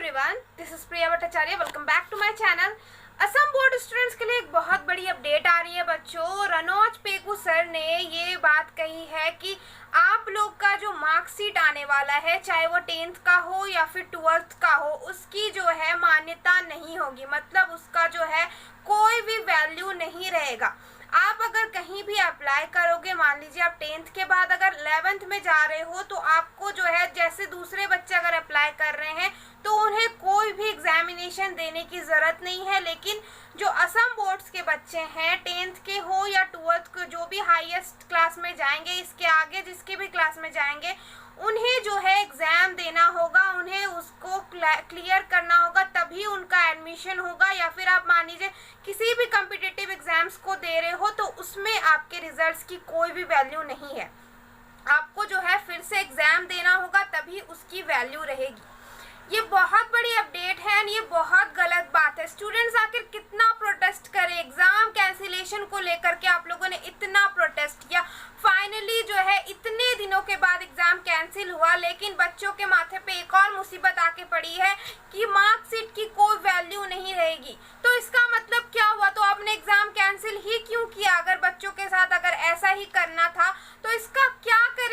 Everyone, this is Priya Bhattacharya. Welcome back to my channel. Assam board students के लिए एक बहुत बड़ी अपडेट आ रही है बच्चों। रनोज पेगू सर ने ये बात कही है कि आप लोग का जो मार्कशीट आने वाला है, चाहे वो 10th का हो या फिर 12th का हो, उसकी जो है मान्यता नहीं होगी। मतलब उसका जो है कोई भी वैल्यू नहीं रहेगा। आप अगर कहीं भी अप्लाई करोगे, मान लीजिए आप 10th के बाद अगर 11th में जा रहे हो, तो आपको जो है जैसे दूसरे बच्चे अगर अप्लाई कर रहे हैं तो उन्हें कोई भी एग्जामिनेशन देने की ज़रूरत नहीं है। लेकिन जो असम बोर्ड्स के बच्चे हैं, 10th के हो या 12th के, जो भी हाईएस्ट क्लास में जाएंगे, इसके आगे जिसके भी क्लास में जाएंगे, उन्हें जो है एग्ज़ाम देना होगा, उन्हें उसको क्लियर करना होगा, तभी उनका एडमिशन होगा। या फिर आप मान लीजिए किसी भी कॉम्पिटिटिव एग्जाम्स को दे रहे हो तो उसमें आपके रिजल्ट्स की कोई भी वैल्यू नहीं है। आपको जो है फिर से एग्ज़ाम देना होगा, तभी उसकी वैल्यू रहेगी। ये बहुत बड़ी अपडेट है और ये बहुत गलत बात है। स्टूडेंट्स आखिर कितना प्रोटेस्ट करें? एग्जाम कैंसिलेशन को लेकर के आप लोगों ने इतना प्रोटेस्ट किया, फाइनली जो है इतने दिनों के बाद एग्जाम कैंसिल हुआ, लेकिन बच्चों के माथे पे एक और मुसीबत आके पड़ी है कि मार्कशीट की कोई वैल्यू नहीं रहेगी। तो इसका मतलब क्या हुआ? तो आपने एग्जाम कैंसिल ही क्यों किया? अगर बच्चों के साथ अगर ऐसा ही करना था तो इसका क्या करे?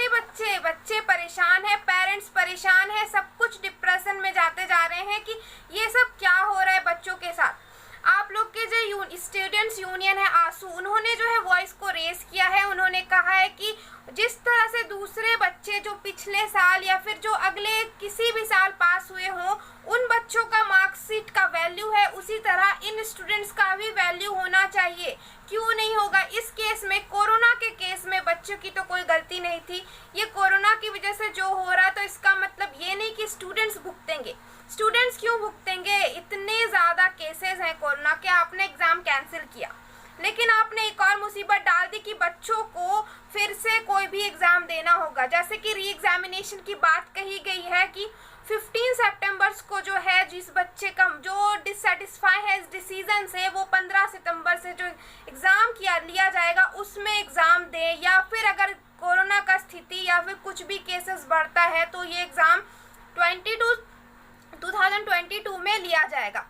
बच्चे परेशान है, पेरेंट्स परेशान है, सब कुछ डिप्रेशन में जाते जा रहे हैं कि ये सब क्या हो रहा है बच्चों के साथ। आप लोग के जो स्टूडेंट्स यूनियन है आंसू, उन्होंने जो है वॉइस को रेज किया है। उन्होंने कहा है कि जिस तरह से दूसरे बच्चे जो पिछले साल या फिर जो अगले किसी भी साल पास हुए हों, उन बच्चों का मार्कशीट का वैल्यू है, उसी तरह इन स्टूडेंट्स का भी वैल्यू होना चाहिए। क्यों नहीं होगा? इस केस में, कोरोना के केस में, बच्चों की तो कोई गलती नहीं थी। ये कोरोना की वजह से जो हो रहा, तो इसका मतलब ये नहीं कि स्टूडेंट्स भुगतेंगे। स्टूडेंट्स क्यों भुगतेंगे? इतने ज़्यादा केसेस हैं कोरोना के। आपने एग्ज़ाम कैंसिल किया, लेकिन आपने एक और मुसीबत डाल दी कि बच्चों को फिर से कोई भी एग्ज़ाम देना होगा। जैसे कि री एग्जामिनेशन की बात कही गई है कि 15 सितंबर को जो है, जिस बच्चे का जो डिससेटिस्फाई है इस डिसीजन से, वो 15 सितंबर से जो एग्ज़ाम लिया जाएगा उसमें एग्ज़ाम दे। या फिर अगर कोरोना का स्थिति या फिर कुछ भी केसेस बढ़ता है तो ये एग्ज़ाम 2022 में लिया जाएगा।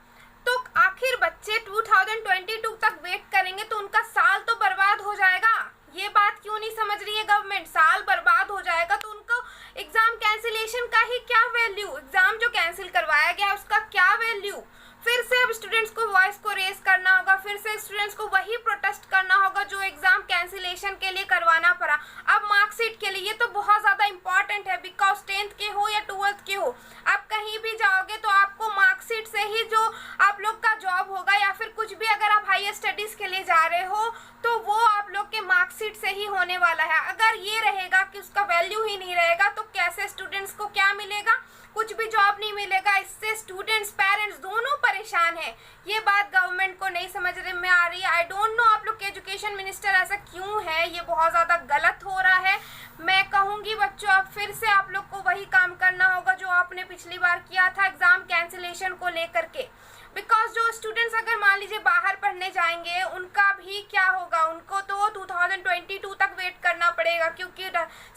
तो आखिर बच्चे 2022 तक वेट करेंगे तो उनका साल तो बर्बाद हो जाएगा। ये बात क्यों नहीं समझ रही है गवर्नमेंट? साल बर्बाद हो जाएगा तो उनको एग्जाम कैंसिलेशन का ही क्या वैल्यू? एग्जाम जो कैंसिल करवाया गया उसका क्या वैल्यू? फिर से अब स्टूडेंट्स को वॉइस को रेज करना होगा, फिर से स्टूडेंट्स को वही प्रोटेस्ट करना होगा जो एग्जाम कैंसिलेशन के लिए करवाना पड़ा। अब मार्कशीट के लिए ये तो बहुत ज़्यादा इंपॉर्टेंट है, बिकॉज 10th के हो या 12th के हो, आप कहीं भी जाओगे तो आपको मार्कशीट से ही जो आप लोग का जॉब होगा, या फिर कुछ भी अगर आप हायर स्टडीज़ के लिए जा रहे हो तो वो आप लोग के मार्कशीट से ही होने वाला है। अगर ये रहेगा कि उसका वैल्यू ही नहीं रहेगा तो कैसे स्टूडेंट्स को क्या मिलेगा? कुछ भी जॉब नहीं मिलेगा। इससे स्टूडेंट्स, पेरेंट्स दोनों परेशान हैं। ये बात गवर्नमेंट को नहीं समझ में आ रही है। आई डोंट नो आप लोग के एजुकेशन मिनिस्टर ऐसा क्यों है, ये बहुत ज़्यादा गलत हो रहा है। मैं कहूँगी बच्चों, अब फिर से आप लोग को वही काम करना होगा जो आपने पिछली बार किया था एग्ज़ाम कैंसिलेशन को लेकर के। बिकॉज जो स्टूडेंट्स अगर मान लीजिए बाहर पढ़ने जाएंगे, उनका भी क्या होगा? उनको तो 2022 तक वेट करना पड़ेगा, क्योंकि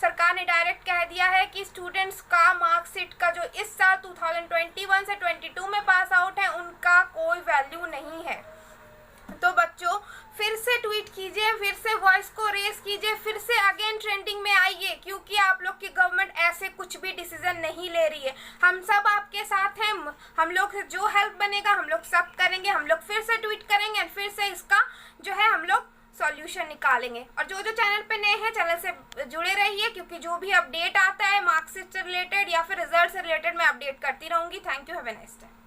सरकार ने डायरेक्ट कह दिया है कि स्टूडेंट्स का मार्कशीट का जो इस साल 2021 से 22 में पास आउट है, उनका कोई वैल्यू नहीं है। तो बच्चों फिर से ट्वीट कीजिए, फिर से वॉइस को रेस कीजिए, फिर से अगेन ट्रेंडिंग में आइए, क्योंकि आप लोग की गवर्नमेंट ऐसे कुछ भी डिसीजन नहीं ले रही है। हम सब आपके साथ हैं। हम लोग से जो हेल्प बनेगा हम लोग सब करेंगे। हम लोग फिर से ट्वीट करेंगे और फिर से इसका जो है हम लोग सॉल्यूशन निकालेंगे। और जो चैनल पे नए हैं, चैनल से जुड़े रहिए, क्योंकि जो भी अपडेट आता है मार्कशीट से रिलेटेड या फिर रिजल्ट से रिलेटेड, मैं अपडेट करती रहूँगी। Thank you, have a nice day.